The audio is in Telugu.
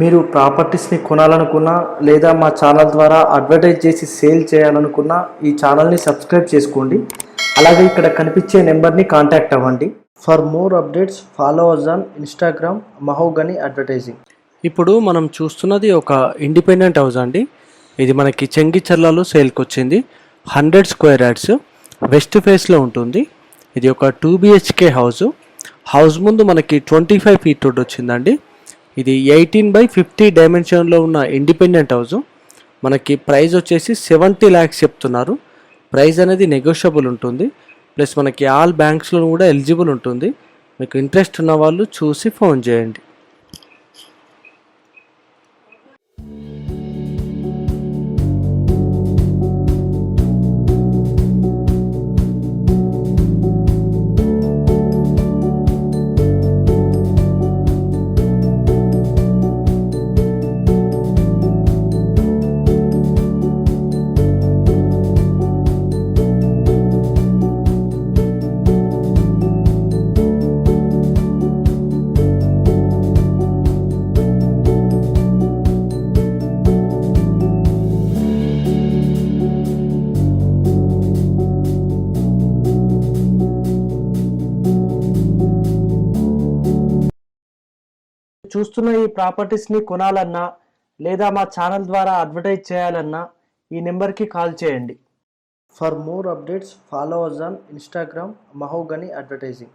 మీరు ప్రాపర్టీస్ని కొనాలనుకున్నా లేదా మా ఛానల్ ద్వారా అడ్వర్టైజ్ చేసి సేల్ చేయాలనుకున్నా ఈ ఛానల్ని సబ్స్క్రైబ్ చేసుకోండి. అలాగే ఇక్కడ కనిపించే నెంబర్ని కాంటాక్ట్ అవ్వండి. For more updates follow us on Instagram Mahogany advertising. ఇప్పుడు మనం చూస్తున్నది ఒక ఇండిపెండెంట్ హౌస్ అండి. ఇది మనకి చెంగిచెర్లలో సేల్కి వచ్చింది. 100 స్క్వేర్ యార్డ్స్ వెస్ట్ ఫేస్లో ఉంటుంది. ఇది ఒక 2 BHK హౌస్ ముందు మనకి 25 ఫీట్ రోడ్ వచ్చిందండి. ఇది 18/50 డైమెన్షన్లో ఉన్న ఇండిపెండెంట్ హౌస్. మనకి ప్రైస్ వచ్చేసి 70 lakhs చెప్తున్నారు. ప్రైస్ అనేది నెగోషియబుల్ ఉంటుంది. ప్లస్ మనకి ఆల్ బ్యాంక్స్లో కూడా ఎలిజిబుల్ ఉంటుంది. మీకు ఇంట్రెస్ట్ ఉన్న వాళ్ళు చూసి ఫోన్ చేయండి. చూస్తున్న ఈ ప్రాపర్టీస్ని కొనాలన్నా లేదా మా ఛానల్ ద్వారా అడ్వర్టైజ్ చేయాలన్నా ఈ నెంబర్కి కాల్ చేయండి. For more updates follow us on Instagram Mahogany advertising.